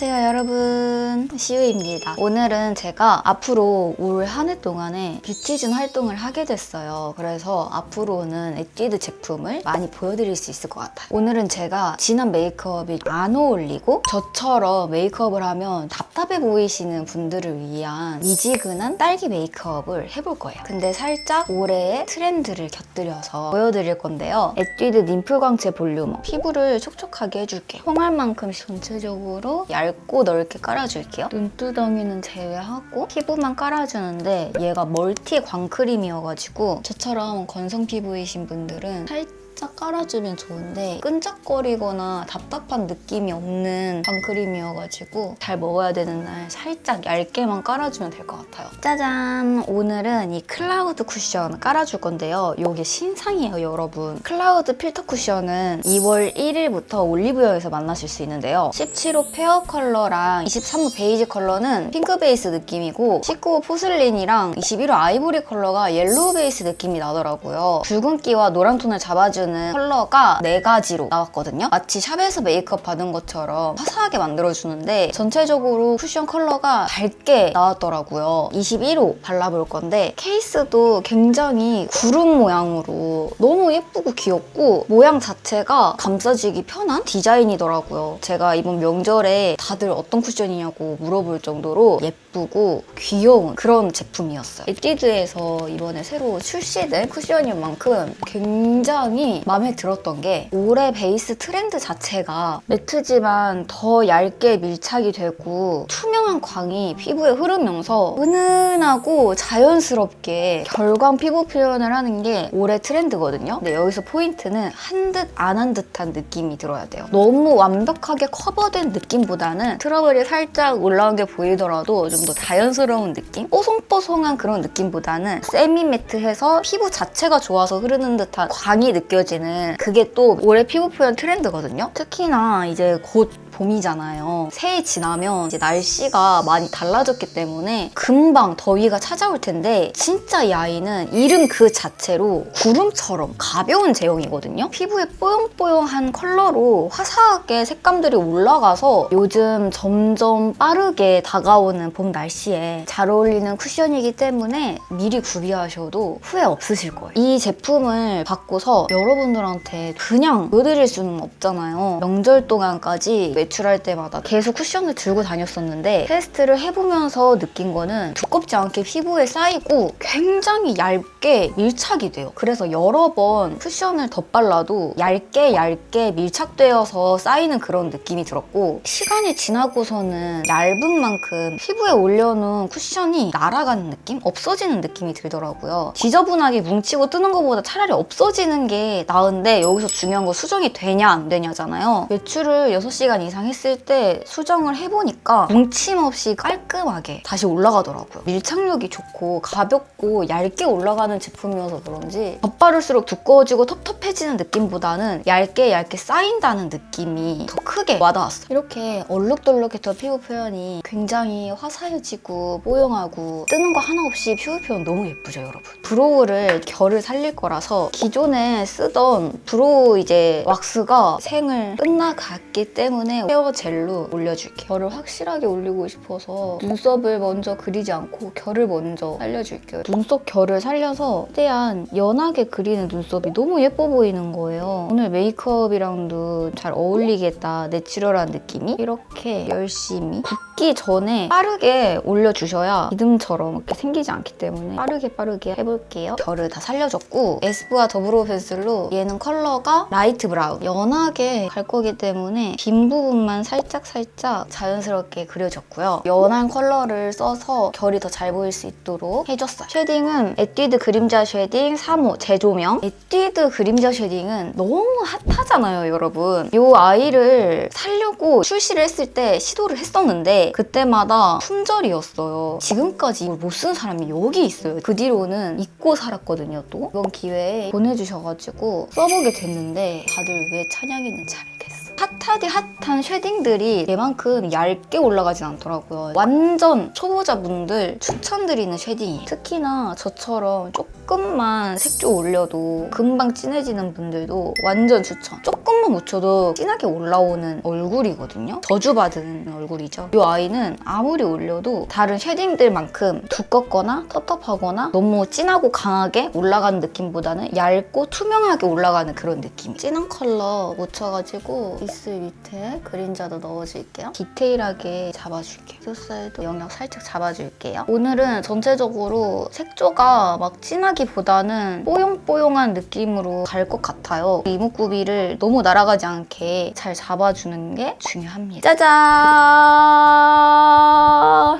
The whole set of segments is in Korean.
안녕하세요 여러분, 시우입니다. 오늘은 제가 앞으로 올 한 해 동안에 뷰티즌 활동을 하게 됐어요. 그래서 앞으로는 에뛰드 제품을 많이 보여드릴 수 있을 것 같아요. 오늘은 제가 진한 메이크업이 안 어울리고 저처럼 메이크업을 하면 답답해 보이시는 분들을 위한 미지근한 딸기 메이크업을 해볼 거예요. 근데 살짝 올해의 트렌드를 곁들여서 보여드릴 건데요. 에뛰드 님플 광채 볼륨업, 피부를 촉촉하게 해줄게요. 홍할 만큼 전체적으로 얇고 넓게 깔아줄게요. 눈두덩이는 제외하고 피부만 깔아주는데 얘가 멀티 광크림이어가지고 저처럼 건성 피부이신 분들은 살짝 깔아주면 좋은데 끈적거리거나 답답한 느낌이 없는 광크림이어가지고 잘 먹어야 되는 날 살짝 얇게만 깔아주면 될 것 같아요. 짜잔! 오늘은 이 클라우드 쿠션 깔아줄 건데요. 이게 신상이에요, 여러분. 클라우드 필터 쿠션은 2월 1일부터 올리브영에서 만나실 수 있는데요. 17호 페어 컬러랑 23호 베이지 컬러는 핑크 베이스 느낌이고 19호 포슬린이랑 21호 아이보리 컬러가 옐로우 베이스 느낌이 나더라고요. 붉은기와 노란톤을 잡아주는 컬러가 4가지로 나왔거든요. 마치 샵에서 메이크업 받은 것처럼 화사하게 만들어주는데 전체적으로 쿠션 컬러가 밝게 나왔더라고요. 21호 발라볼 건데 케이스도 굉장히 구름 모양으로 너무 예쁘고 귀엽고 모양 자체가 감싸지기 편한 디자인이더라고요. 제가 이번 명절에 다들 어떤 쿠션이냐고 물어볼 정도로 예쁘고 귀여운 그런 제품이었어요. 에뛰드에서 이번에 새로 출시된 쿠션인 만큼 굉장히 마음에 들었던 게 올해 베이스 트렌드 자체가 매트지만 더 얇게 밀착이 되고 투명한 광이 피부에 흐르면서 은은하고 자연스럽게 결광 피부 표현을 하는 게 올해 트렌드거든요. 근데 여기서 포인트는 한 듯 안 한 듯한 느낌이 들어야 돼요. 너무 완벽하게 커버된 느낌보다는 트러블이 살짝 올라온 게 보이더라도 좀 더 자연스러운 느낌? 뽀송뽀송한 그런 느낌보다는 세미 매트해서 피부 자체가 좋아서 흐르는 듯한 광이 느껴지는 그게 또 올해 피부 표현 트렌드거든요. 특히나 이제 곧 봄이잖아요. 새해 지나면 이제 날씨가 많이 달라졌기 때문에 금방 더위가 찾아올 텐데 진짜 이 아이는 이름 그 자체로 구름처럼 가벼운 제형이거든요. 피부에 뽀용뽀용한 컬러로 화사하게 색감들이 올라가서 요즘 점점 빠르게 다가오는 봄 날씨에 잘 어울리는 쿠션이기 때문에 미리 구비하셔도 후회 없으실 거예요. 이 제품을 받고서 여러분들한테 그냥 보여드릴 수는 없잖아요. 명절 동안까지 외출할 때마다 계속 쿠션을 들고 다녔었는데 테스트를 해보면서 느낀 거는 두껍지 않게 피부에 쌓이고 굉장히 얇게 밀착이 돼요. 그래서 여러 번 쿠션을 덧발라도 얇게 밀착되어서 쌓이는 그런 느낌이 들었고 시간이 지나고서는 얇은 만큼 피부에 올려놓은 쿠션이 날아가는 느낌? 없어지는 느낌이 들더라고요. 지저분하게 뭉치고 뜨는 것보다 차라리 없어지는 게 나은데 여기서 중요한 건 수정이 되냐 안 되냐잖아요. 외출을 6시간 이상 했을 때 수정을 해보니까 뭉침 없이 깔끔하게 다시 올라가더라고요. 밀착력이 좋고 가볍고 얇게 올라가는 제품이어서 그런지 덧바를수록 두꺼워지고 텁텁해지는 느낌보다는 얇게 쌓인다는 느낌이 더 크게 와닿았어요. 이렇게 얼룩덜룩했던 피부 표현이 굉장히 화사해지고 뽀용하고 뜨는 거 하나 없이 피부 표현 너무 예쁘죠, 여러분? 브로우를 결을 살릴 거라서 기존에 쓰던 브로우 이제 왁스가 생을 끝나갔기 때문에 헤어 젤로 올려줄게요. 결을 확실하게 올리고 싶어서 눈썹을 먼저 그리지 않고 결을 먼저 살려줄게요. 눈썹 결을 살려서 최대한 연하게 그리는 눈썹이 너무 예뻐 보이는 거예요. 오늘 메이크업이랑도 잘 어울리겠다, 내추럴한 느낌이. 이렇게 열심히 붓기 전에 빠르게 올려주셔야 비듬처럼 이렇게 생기지 않기 때문에 빠르게 해볼게요. 결을 다 살려줬고 에스쁘아 더브로우 펜슬로 얘는 컬러가 라이트 브라운, 연하게 갈 거기 때문에 빈 부분만 살짝 자연스럽게 그려줬고요. 연한 컬러를 써서 결이 더 잘 보일 수 있도록 해줬어요. 쉐딩은 에뛰드 그림자 쉐딩 3호 재조명. 에뛰드 그림자 쉐딩은 너무 핫하잖아요, 여러분. 이 아이를 살려고 출시를 했을 때 시도를 했었는데 그때마다 품절이었어요. 지금까지 이걸 못 쓴 사람이 여기 있어요. 그 뒤로는 잊고 살았거든요, 또. 이번 기회에 보내주셔가지고 써보게 됐는데 다들 왜 찬양했는지 알겠어. 핫하디 핫한 쉐딩들이 얘만큼 얇게 올라가진 않더라고요. 완전 초보자분들 추천드리는 쉐딩이에요. 특히나 저처럼 조금 조금만 색조 올려도 금방 진해지는 분들도 완전 추천. 조금만 묻혀도 진하게 올라오는 얼굴이거든요. 저주받은 얼굴이죠. 이 아이는 아무리 올려도 다른 쉐딩들만큼 두껍거나 텁텁하거나 너무 진하고 강하게 올라가는 느낌보다는 얇고 투명하게 올라가는 그런 느낌. 진한 컬러 묻혀가지고 입술 밑에 그림자도 넣어줄게요. 디테일하게 잡아줄게요. 숏사이도 영역 살짝 잡아줄게요. 오늘은 전체적으로 색조가 막 진하기보다는 뽀용뽀용한 느낌으로 갈 것 같아요. 이목구비를 너무 날아가지 않게 잘 잡아주는 게 중요합니다. 짜잔!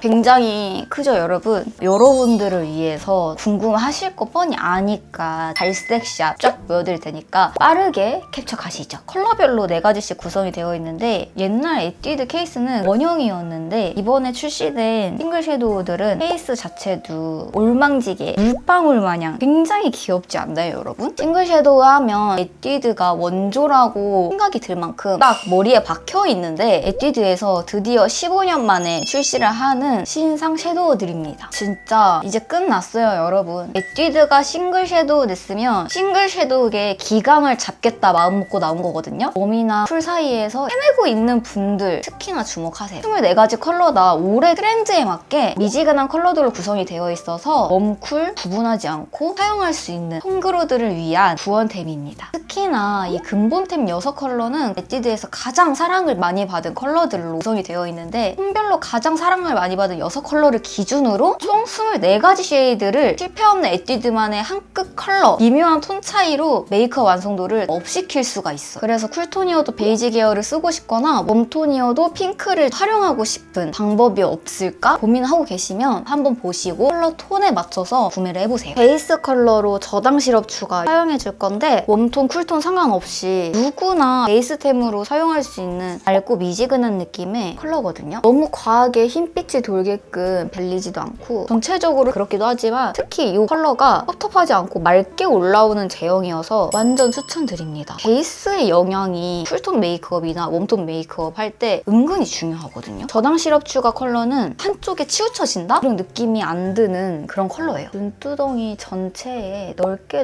굉장히 크죠, 여러분? 여러분들을 위해서 궁금하실 거 뻔히 아니까 갈색샷 쫙 보여드릴 테니까 빠르게 캡처 가시죠. 컬러별로 4가지씩 구성이 되어 있는데 옛날 에뛰드 케이스는 원형이었는데 이번에 출시된 싱글 섀도우들은 케이스 자체도 올망지게 물방울 마냥 굉장히 귀엽지 않나요, 여러분? 싱글 섀도우 하면 에뛰드가 원조라고 생각이 들 만큼 딱 머리에 박혀 있는데 에뛰드에서 드디어 15년 만에 출시를 하는 신상 섀도우들입니다. 진짜 이제 끝났어요, 여러분. 에뛰드가 싱글 섀도우 냈으면 싱글 섀도우의 기감을 잡겠다 마음먹고 나온 거거든요. 웜이나 쿨 사이에서 헤매고 있는 분들 특히나 주목하세요. 24가지 컬러다 올해 트렌드에 맞게 미지근한 컬러들로 구성이 되어 있어서 웜, 쿨 구분하지 않고 사용할 수 있는 홈그로들을 위한 구원템입니다. 특히나 이 근본템 6컬러는 에뛰드에서 가장 사랑을 많이 받은 컬러들로 구성이 되어 있는데 톤별로 가장 사랑을 많이 받은 6컬러를 기준으로 총 24가지 쉐이드를 실패 없는 에뛰드만의 한끗 컬러 미묘한 톤 차이로 메이크업 완성도를 업시킬 수가 있어. 그래서 쿨톤이어도 베이지 계열을 쓰고 싶거나 웜톤이어도 핑크를 활용하고 싶은 방법이 없을까 고민하고 계시면 한번 보시고 컬러 톤에 맞춰서 구매를 해보세요. 베이스 컬러로 저당 시럽 추가 사용해줄 건데 웜톤, 쿨톤 상관없이 누구나 베이스템으로 사용할 수 있는 맑고 미지근한 느낌의 컬러거든요. 너무 과하게 흰빛이 돌게끔 발리지도 않고 전체적으로 그렇기도 하지만 특히 이 컬러가 텁텁하지 않고 맑게 올라오는 제형이어서 완전 추천드립니다. 베이스의 영향이 쿨톤 메이크업이나 웜톤 메이크업 할 때 은근히 중요하거든요. 저당 시럽 추가 컬러는 한쪽에 치우쳐진다? 이런 느낌이 안 드는 그런 컬러예요. 눈두덩이 전체에 넓게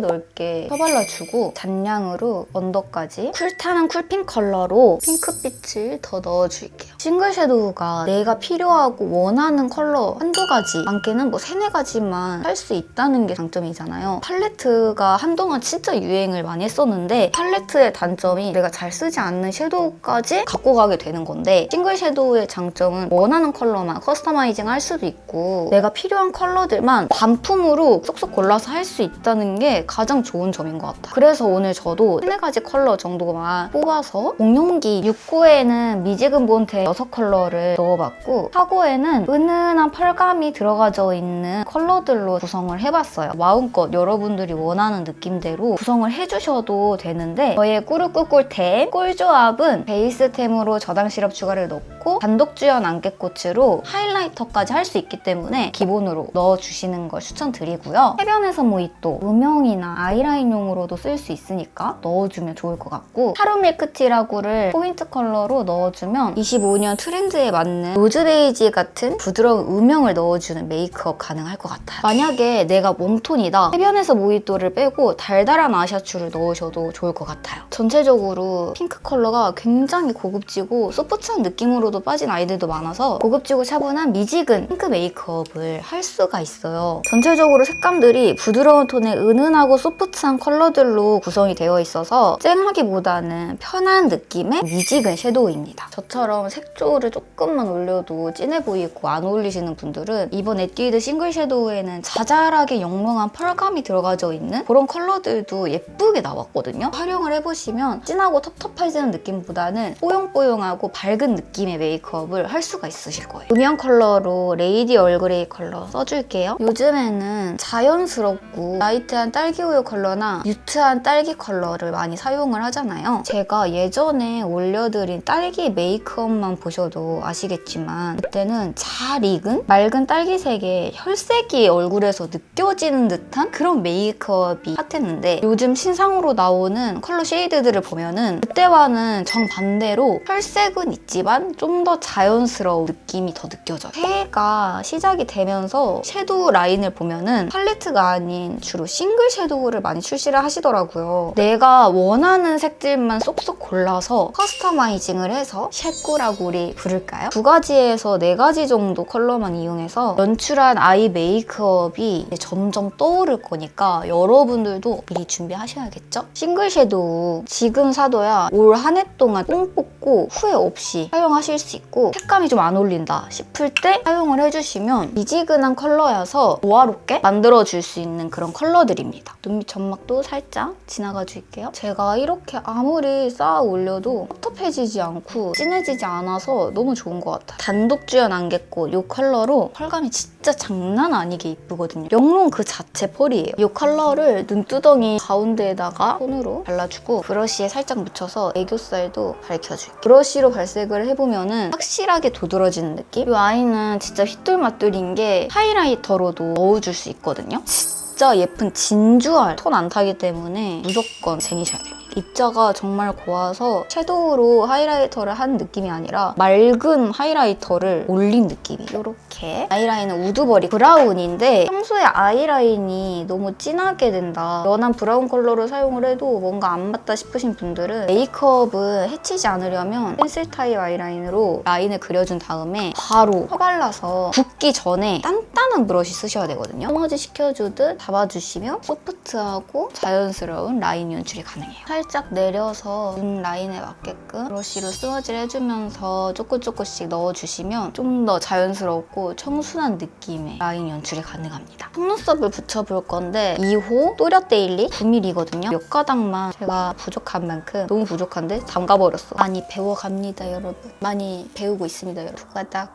펴발라주고 잔량으로 언더까지 쿨타는 쿨핑 컬러로 핑크빛을 더 넣어줄게요. 싱글 섀도우가 내가 필요하고 원하는 컬러 한두 가지, 많게는 뭐 3-4가지만 할 수 있다는 게 장점이잖아요. 팔레트가 한동안 진짜 유행을 많이 했었는데 팔레트의 단점이 내가 잘 쓰지 않는 섀도우까지 갖고 가게 되는 건데 싱글 섀도우의 장점은 원하는 컬러만 커스터마이징 할 수도 있고 내가 필요한 컬러들만 단품으로 쏙쏙 골라서 할 수 있다는 게 가장 좋은 점인 것 같아요. 그래서 오늘 저도 3-4가지 컬러 정도만 뽑아서 공룡기 6호에는 미지근 본테 6컬러를 넣어봤고 4호에는 은은한 펄감이 들어가져 있는 컬러들로 구성을 해봤어요. 마음껏 여러분들이 원하는 느낌대로 구성을 해주셔도 되는데 저의 꾸르꾸꿀템 꿀조합은 베이스템으로 저당 시럽 추가를 넣고 단독 주연 안개꽃으로 하이라이터까지 할 수 있기 때문에 기본으로 넣어주시는 걸 추천드리고요. 해변에서 모히또 음영이나 아이라인용으로도 쓸 수 있으니까 넣어주면 좋을 것 같고 하루 밀크티라고를 포인트 컬러로 넣어주면 25년 트렌드에 맞는 로즈 베이지 같은 부드러운 음영을 넣어주는 메이크업 가능할 것 같아요. 만약에 내가 웜톤이다 해변에서 모히또를 빼고 달달한 아샤추를 넣으셔도 좋을 것 같아요. 전체적으로 핑크 컬러가 굉장히 고급지고 소프트한 느낌으로도 빠진 아이들도 많아서 고급지고 차분한 미지근 핑크 메이크업을 할 수가 있어요. 전체적으로 색감들이 부드러운 톤의 은은하고 소프트한 컬러들로 구성이 되어 있어서 쨍하기보다는 편한 느낌의 미지근 섀도우입니다. 저처럼 색조를 조금만 올려도 진해 보이고 안 어울리시는 분들은 이번 에뛰드 싱글 섀도우에는 자잘하게 영롱한 펄감이 들어가져 있는 그런 컬러들도 예쁘게 나왔거든요. 활용을 해보시면 진하고 텁텁해지는 느낌보다는 뽀용뽀용하고 밝은 느낌의 메이크업을 할 수가 있으실 거예요. 음영 컬러로 레이디 얼그레이 컬러 써줄게요. 요즘에는 자연스럽고 라이트한 딸기우유 컬러나 뉴트한 딸기 컬러를 많이 사용을 하잖아요. 제가 예전에 올려드린 딸기 메이크업만 보셔도 아시겠지만 그때는 잘 익은 맑은 딸기색의 혈색이 얼굴에서 느껴지는 듯한 그런 메이크업이 핫했는데 요즘 신상으로 나오는 컬러 쉐이드들을 보면은 그때와는 정반대로 혈색은 있지만 좀 더 자연스러운 느낌이 더 느껴져요. 새해가 시작이 되면서 섀도우 라인을 보면은 팔레트가 아닌 주로 싱글 섀도우를 많이 출시를 하시더라고요. 내가 원하는 색들만 쏙쏙 골라서 커스터마이징을 해서 쉐꾸라고 우리 부를까요? 2가지에서 4가지 정도 컬러만 이용해서 연출한 아이 메이크업이 점점 떠오를 거니까 여러분들도 미리 준비하셔야겠죠? 싱글 섀도우 지금 사둬야 올 한 해 동안 뽕 뽑고 후회 없이 사용하실 수 있고 색감이 좀 안 어울린다 싶을 때 사용을 해주시면 미지근한 컬러여서 조화롭게 만들어줄 수 있는 그런 컬러들입니다. 눈밑 점막도 살짝 지나가 줄게요. 제가 이렇게 아무리 쌓아 올려도 텁텁해지지 않고 진해지지 않아서 너무 좋은 것 같아요. 단독 주연 안개꽃 이 컬러로 펄감이 진짜 장난 아니게 이쁘거든요. 영롱 그 자체 펄이에요. 이 컬러를 눈두덩이 가운데에다가 손으로 발라주고 브러쉬에 살짝 묻혀서 애교살도 밝혀줄게요. 브러쉬로 발색을 해보면 확실하게 도드라지는 느낌? 이 아이는 진짜 휘뚤마뚤인 게 하이라이터로도 넣어줄 수 있거든요. 진짜 예쁜 진주알 톤 안 타기 때문에 무조건 쟁이셔야 됩니다. 입자가 정말 고와서 섀도우로 하이라이터를 한 느낌이 아니라 맑은 하이라이터를 올린 느낌이 이렇게 아이라인은 우드버리 브라운인데 평소에 아이라인이 너무 진하게 된다 연한 브라운 컬러를 사용을 해도 뭔가 안 맞다 싶으신 분들은 메이크업을 해치지 않으려면 펜슬 타입 아이라인으로 라인을 그려준 다음에 바로 펴발라서 붓기 전에 단단한 브러쉬 쓰셔야 되거든요. 소머지 시켜주듯 잡아주시면 소프트하고 자연스러운 라인 연출이 가능해요. 살짝 내려서 눈 라인에 맞게끔 브러쉬로 스워지를 해주면서 조금씩 넣어주시면 좀 더 자연스럽고 청순한 느낌의 라인 연출이 가능합니다. 속눈썹을 붙여볼 건데 2호 또렷 데일리 9mm거든요. 몇 가닥만 제가 부족한 만큼 너무 부족한데 담가버렸어. 많이 배워갑니다, 여러분. 많이 배우고 있습니다, 여러분. 2가닥,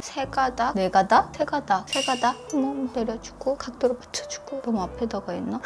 3가닥, 4가닥, 3가닥, 3가닥 한번 내려주고 각도를 맞춰주고 너무 앞에다가 했나?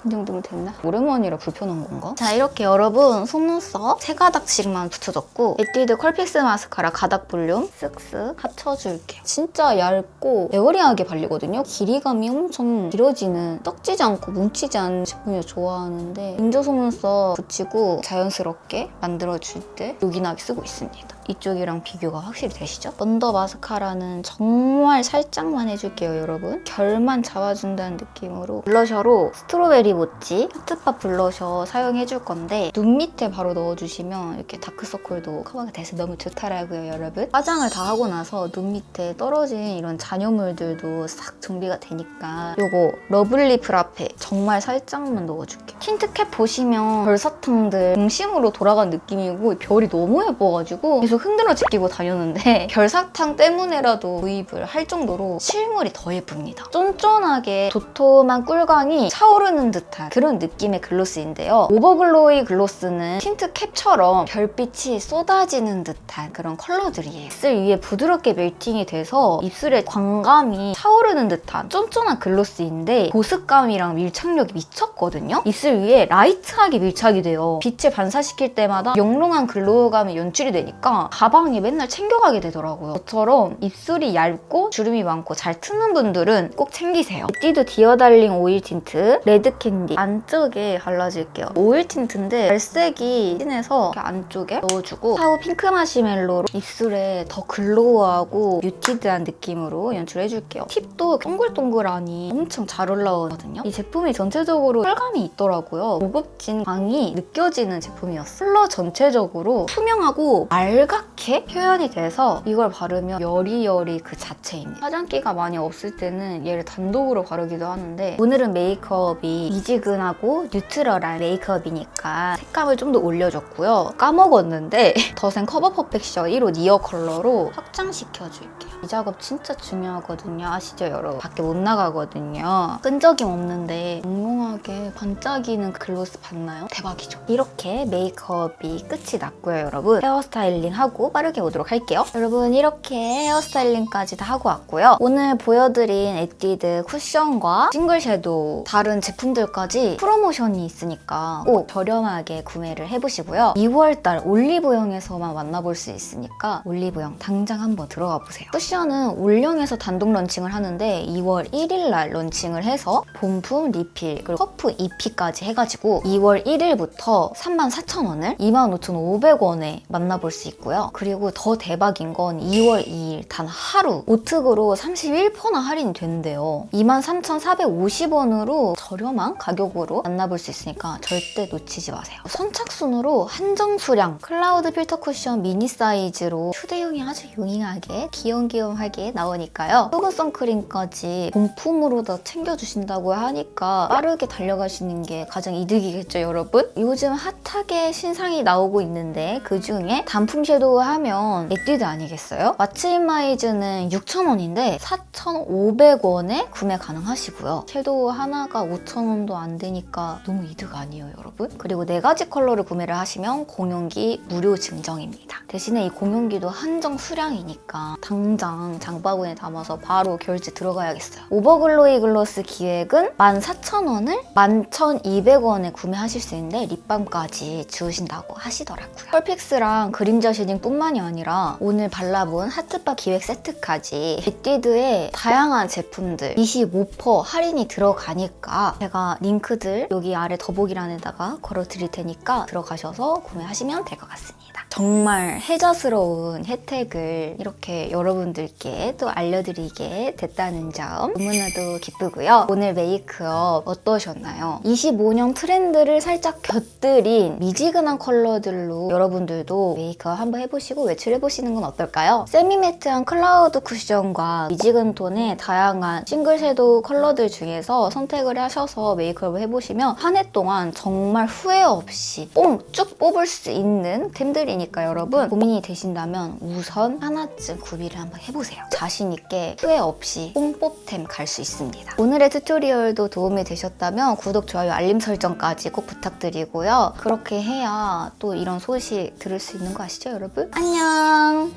이 정도면 됐나? 오랜만이라 불편한 건가? 자, 이렇게 여러분 속눈썹 3가닥씩만 붙여줬고 에뛰드 컬픽스 마스카라 가닥 볼륨 쓱쓱 합쳐줄게요. 진짜 얇고 에어리하게 발리거든요. 길이감이 엄청 길어지는 떡지지 않고 뭉치지 않는 제품을 좋아하는데 인조 속눈썹 붙이고 자연스럽게 만들어줄 때 요긴하게 쓰고 있습니다. 이쪽이랑 비교가 확실히 되시죠? 언더 마스카라는 정말 살짝만 해줄게요, 여러분. 결만 잡아준다는 느낌으로 블러셔로 스트로베리 모찌 하트팝 블러셔 사용해줄 건데 눈 밑에 바로 넣어주시면 이렇게 다크서클도 커버가 돼서 너무 좋더라고요, 여러분. 화장을 다 하고 나서 눈 밑에 떨어진 이런 잔여물들도 싹 정리가 되니까 요거 러블리 브라페 정말 살짝만 넣어줄게요. 틴트캡 보시면 별사탕들 중심으로 돌아간 느낌이고 별이 너무 예뻐가지고 계속 흔들어 제끼고 다녔는데 별사탕 때문에라도 구입을 할 정도로 실물이 더 예쁩니다. 쫀쫀하게 도톰한 꿀광이 차오르는 듯한 그런 느낌의 글로스인데요. 오버글로이 글로스는 틴트 캡처럼 별빛이 쏟아지는 듯한 그런 컬러들이에요. 입술 위에 부드럽게 멜팅이 돼서 입술에 광감이 차오르는 듯한 쫀쫀한 글로스인데 보습감이랑 밀착력이 미쳤거든요. 입술 위에 라이트하게 밀착이 돼요. 빛을 반사시킬 때마다 영롱한 글로우감이 연출이 되니까 가방에 맨날 챙겨가게 되더라고요. 저처럼 입술이 얇고 주름이 많고 잘 트는 분들은 꼭 챙기세요. 에뛰드 디어 달링 오일 틴트 레드 캔디 안쪽에 발라줄게요. 오일 틴트인데 발색이 진해서 이렇게 안쪽에 넣어주고 샤우 핑크 마시멜로로 입술에 더 글로우하고 뮤티드한 느낌으로 연출해줄게요. 팁도 동글동글하니 엄청 잘 올라오거든요. 이 제품이 전체적으로 펄감이 있더라고요. 고급진 광이 느껴지는 제품이었어요. 컬러 전체적으로 투명하고 맑게 표현이 돼서 이걸 바르면 여리여리 그 자체입니다. 화장기가 많이 없을 때는 얘를 단독으로 바르기도 하는데 오늘은 메이크업이 미지근하고 뉴트럴한 메이크업이니까 색감을 좀 더 올려줬고요. 까먹었는데 더센 커버 퍼펙션 1호 니어 컬러로 확장시켜줄게요. 이 작업 진짜 중요하거든요. 아시죠, 여러분? 밖에 못 나가거든요. 끈적임 없는데 몽롱하게 반짝이는 글로스 봤나요? 대박이죠? 이렇게 메이크업이 끝이 났고요, 여러분. 헤어스타일링하고 바로 빠르게 오도록 할게요. 여러분 이렇게 헤어스타일링까지 다 하고 왔고요. 오늘 보여드린 에뛰드 쿠션과 싱글 섀도우 다른 제품들까지 프로모션이 있으니까 꼭 저렴하게 구매를 해보시고요. 2월달 올리브영에서만 만나볼 수 있으니까 올리브영 당장 한번 들어가 보세요. 쿠션은 올영에서 단독 런칭을 하는데 2월 1일날 런칭을 해서 본품, 리필, 그리고 퍼프 2P까지 해가지고 2월 1일부터 34,000원을 25,500원에 만나볼 수 있고요. 그리고 더 대박인 건 2월 2일 단 하루 오특으로 31%나 할인이 된대요. 23,450원으로 저렴한 가격으로 만나볼 수 있으니까 절대 놓치지 마세요. 선착순으로 한정 수량 클라우드 필터 쿠션 미니 사이즈로 휴대용이 아주 용이하게 귀염귀염하게 나오니까요. 속은 선크림까지 본품으로 다 챙겨주신다고 하니까 빠르게 달려가시는 게 가장 이득이겠죠, 여러분? 요즘 핫하게 신상이 나오고 있는데 그중에 단품 섀도우 하면 에뛰드 아니겠어요? 마츠인마이즈는 6,000원인데 4,500원에 구매 가능하시고요. 섀도우 하나가 5,000원도 안 되니까 너무 이득 아니에요, 여러분? 그리고 4가지 컬러를 구매를 하시면 공용기 무료 증정입니다. 대신에 이 공용기도 한정 수량이니까 당장 장바구니에 담아서 바로 결제 들어가야겠어요. 오버글로이 글로스 기획은 14,000원을 11,200원에 구매하실 수 있는데 립밤까지 주신다고 하시더라고요. 펄픽스랑 그림자 쉐딩 뿐만이 아니라 오늘 발라본 하트바 기획 세트까지 에뛰드의 다양한 제품들 25% 할인이 들어가니까 제가 링크들 여기 아래 더보기란에다가 걸어드릴 테니까 들어가셔서 구매하시면 될 것 같습니다. 정말 혜자스러운 혜택을 이렇게 여러분들께 또 알려드리게 됐다는 점 너무나도 기쁘고요. 오늘 메이크업 어떠셨나요? 25년 트렌드를 살짝 곁들인 미지근한 컬러들로 여러분들도 메이크업 한번 해보시고 외출해보시는 건 어떨까요? 세미매트한 클라우드 쿠션과 미지근 톤의 다양한 싱글 섀도우 컬러들 중에서 선택을 하셔서 메이크업을 해보시면 한 해 동안 정말 후회 없이 뽕 쭉 뽑을 수 있는 템들이니까 여러분 고민이 되신다면 우선 하나쯤 구비를 한번 해보세요. 자신있게 후회 없이 뽕뽑템 갈 수 있습니다. 오늘의 튜토리얼도 도움이 되셨다면 구독, 좋아요, 알림 설정까지 꼭 부탁드리고요. 그렇게 해야 또 이런 소식 들을 수 있는 거 아시죠, 여러분? 안녕!